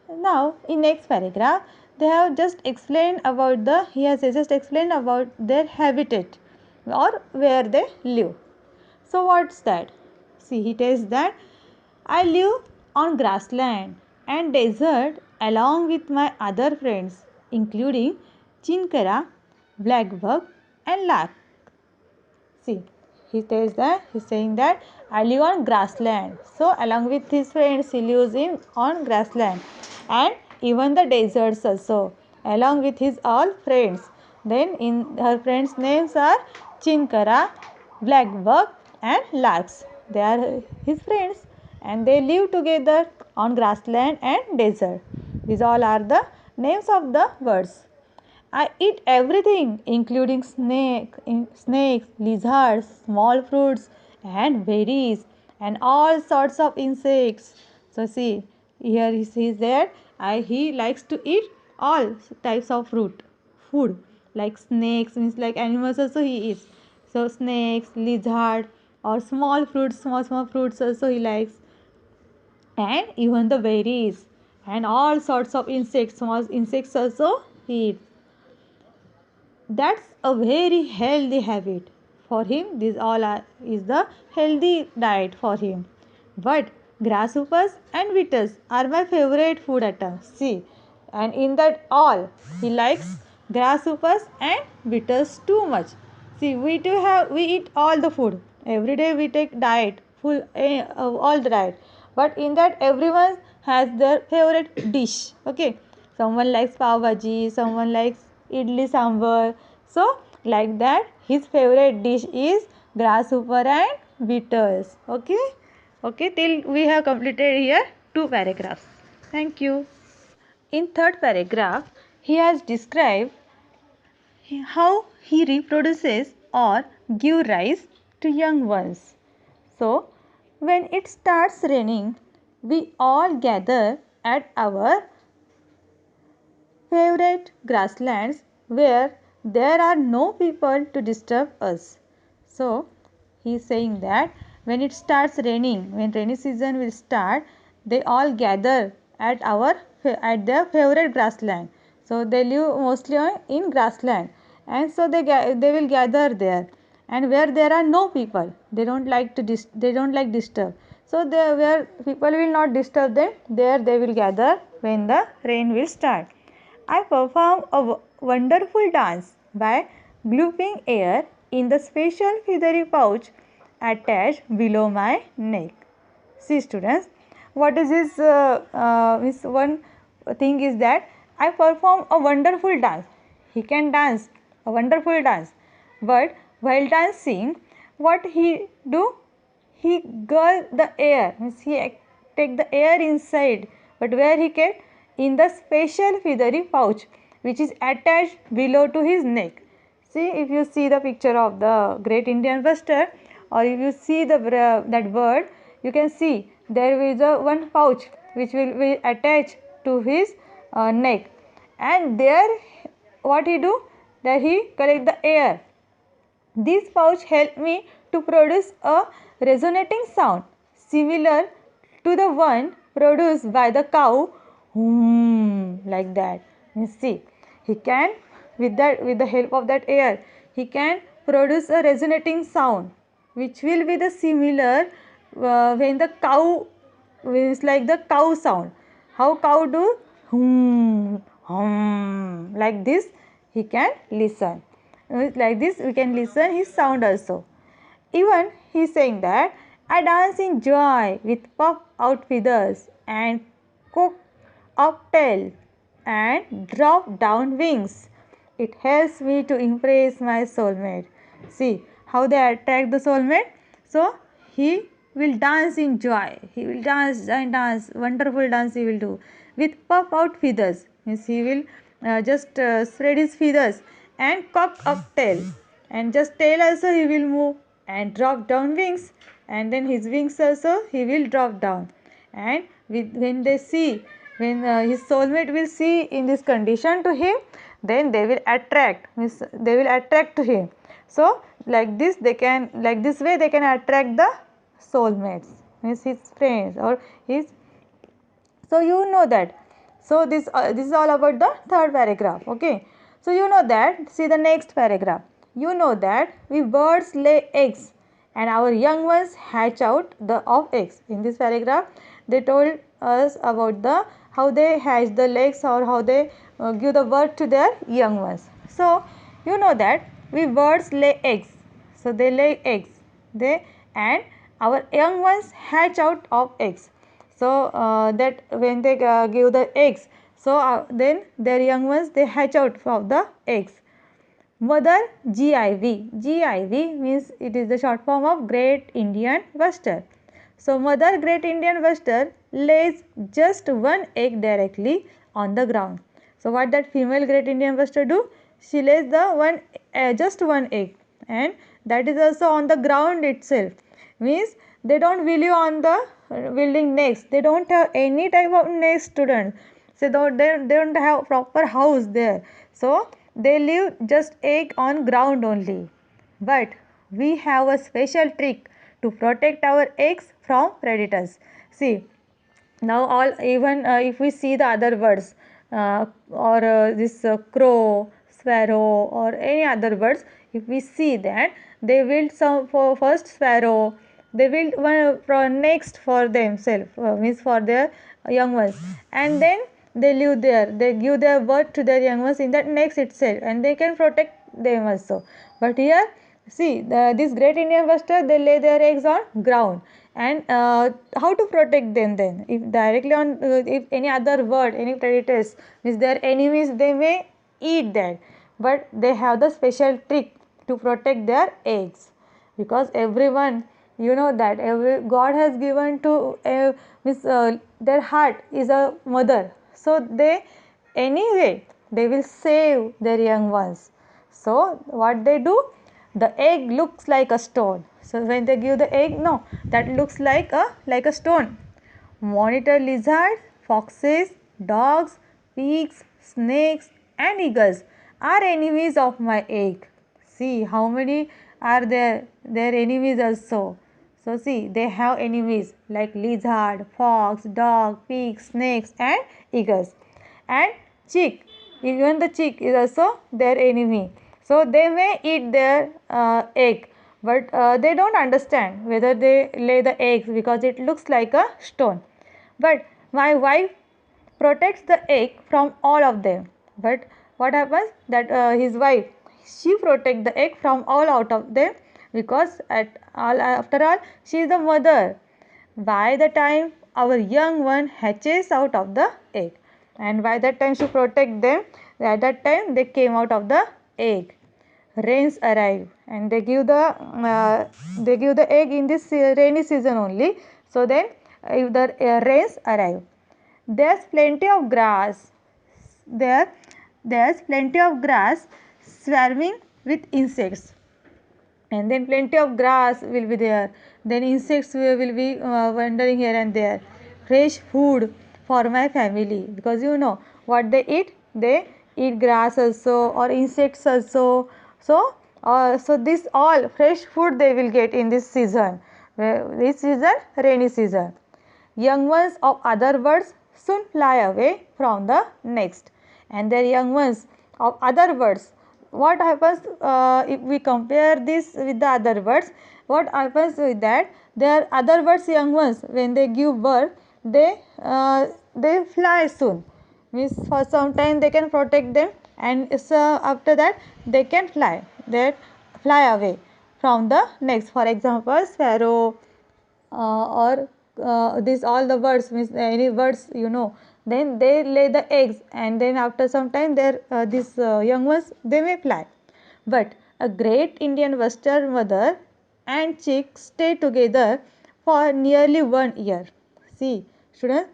Now in next paragraph they have just explained about he has just explained about their habitat or where they live. So what's that? See, he tells that I live on grassland and desert along with my other friends including chinkara, blackbird and lark. See, he's saying that I live on grassland. So along with his friends, he lives in on grassland, and even the deserts also along with his all friends. Then in her friends' names are Chinkara, Blackbuck, and Larks. They are his friends, and they live together on grassland and desert. These all are the names of the birds. I eat everything, including snakes, lizards, small fruits, and berries, and all sorts of insects. So see, here he says that he likes to eat all types of food, like snakes, means like animals also he eats. So snakes, lizard, or small fruits, small fruits also he likes, and even the berries, and all sorts of insects, small insects also he eats. That's a very healthy habit for him. This all is the healthy diet for him. But grasshoppers and beetles are my favorite food items. See, and in that all he likes grasshoppers and beetles too much. See, we eat all the food every day. We take diet full all the diet, but in that everyone has their favorite dish. Okay, someone likes pav bhaji, someone likes idli sambar. So like that his favorite dish is grasshopper and beetles. Okay, till we have completed here 2 paragraphs. Thank you. In third paragraph he has described how he reproduces or give rise to young ones. So when it starts raining, we all gather at our favorite grasslands where there are no people to disturb us. So he is saying that when it starts raining, when rainy season will start, they all gather at their favorite grassland. So they live mostly in grassland, and so they will gather there, and where there are no people, they don't like disturb. So where people will not disturb them, there they will gather when the rain will start. I perform a wonderful dance by glooping air in the special feathery pouch attached below my neck. See students, what is this? This one thing is that I perform a wonderful dance. He can dance a wonderful dance, but while dancing, what he do? He gulp the air, means he take the air inside, but where he kept? In the special feathery pouch which is attached below to his neck. See, if you see the picture of the great Indian bustard, or if you see that bird, you can see there is a one pouch which will be attached to his neck, and there what he do? That he collect the air. This pouch helped me to produce a resonating sound similar to the one produced by the cow, like that. You see, he can with the help of that air, he can produce a resonating sound which will be the similar when the cow is like the cow sound. How cow do? Like this he can listen. Like this we can listen his sound also. Even he is saying that I dance in joy with puff out feathers and cock up tail and drop down wings. It helps me to impress my soulmate. See how they attract the soulmate. So he will dance in joy. He will dance and dance. Wonderful dance he will do with puff out feathers. Means he will just spread his feathers and cock up tail, and just tail also he will move, and drop down wings, and then his wings also he will drop down. And when they see, when his soulmate will see in this condition to him, then they will attract, means they will attract to him. So like this they can, like this way they can attract the soulmates, means his friends or his. So you know that. So this is all about the third paragraph. Okay. So you know that, see the next paragraph. You know that we birds lay eggs and our young ones hatch out of eggs. In this paragraph, they told us about the how they hatch the eggs or how they give the birth to their young ones. So you know that we birds lay eggs. So they lay eggs. They and our young ones hatch out of eggs. So that when they give the eggs, so then their young ones they hatch out of the eggs. Mother GIV means it is the short form of Great Indian Rooster. So mother Great Indian Rooster lays just one egg directly on the ground. So what that female Great Indian Rooster do? She lays the just one egg, and that is also on the ground itself. Means they don't build you on the building nest. They don't have any type of nest, students. So they don't have proper house there. So they leave just egg on ground only. But we have a special trick to protect our eggs from predators. See, now all even if we see the other birds or this crow, sparrow or any other birds, if we see that they build some for first sparrow, they build one for next for themselves, means for their young ones, and then they live there, they give their birth to their young ones in that next itself, and they can protect them also. But here see this Great Indian Rooster, they lay their eggs on ground. And how to protect them then? If directly on if any other bird, any predators means their enemies, they may eat that, but they have the special trick to protect their eggs, because everyone, you know that every God has given to means their heart is a mother, so they anyway they will save their young ones. So what they do, the egg looks like a stone. So when they give the egg, no, that looks like a stone. Monitor lizards, foxes, dogs, pigs, snakes and eagles are enemies of my egg. See how many are there, their enemies also. So see, they have enemies like lizard, fox, dog, pig, snakes and eagles. And chick, even the chick is also their enemy. So they may eat their egg, but they don't understand whether they lay the eggs because it looks like a stone. But my wife protects the egg from all of them. But what happens that his wife, she protects the egg from all out of them, because after all she is the mother. By the time our young one hatches out of the egg, and by that time she protect them, at that time they came out of the egg. Rains arrive and they give the egg in this rainy season only. So then if the rains arrive, there's plenty of grass there, there's plenty of grass swarming with insects, and then plenty of grass will be there, then insects will be wandering here and there. Fresh food for my family, because you know what they eat grass also or insects also. So this all fresh food they will get in this season. This season, rainy season. Young ones of other birds soon fly away from the nest, and their young ones of other birds, what happens if we compare this with the other birds, what happens with that, their other birds young ones when they give birth, they fly soon, means for some time they can protect them, and so after that they can fly away from the nest. For example, sparrow or this all the birds, means any birds, you know, then they lay the eggs, and then after some time their these young ones they may fly. But a Great Indian Western mother and chick stay together for nearly 1 year. See students,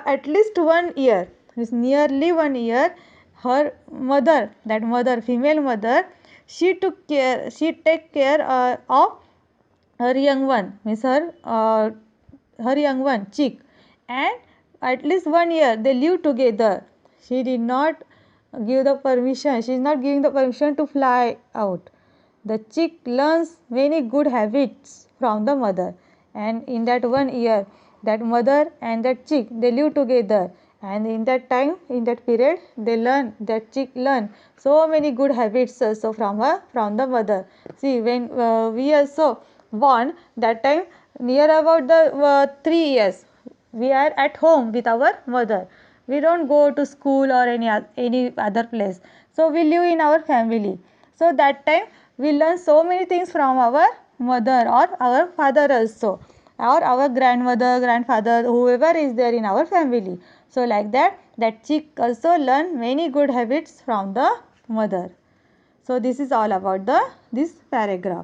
at least 1 year, means nearly 1 year, her mother, that mother, female mother, she take care of her young one, means her young one chick, and at least 1 year they live together. She did not give the permission, she is not giving the permission to fly out. The chick learns many good habits from the mother, and in that 1 year that mother and that chick they live together, and in that time, in that period, they learn, that chick learn so many good habits also from her, from the mother. See, when we also born, that time near about the 3 years, we are at home with our mother. We don't go to school or any other place. So we live in our family. So that time we learn so many things from our mother or our father also, or our grandmother, grandfather, whoever is there in our family. So like that, that chick also learn many good habits from the mother. So this is all about the this paragraph.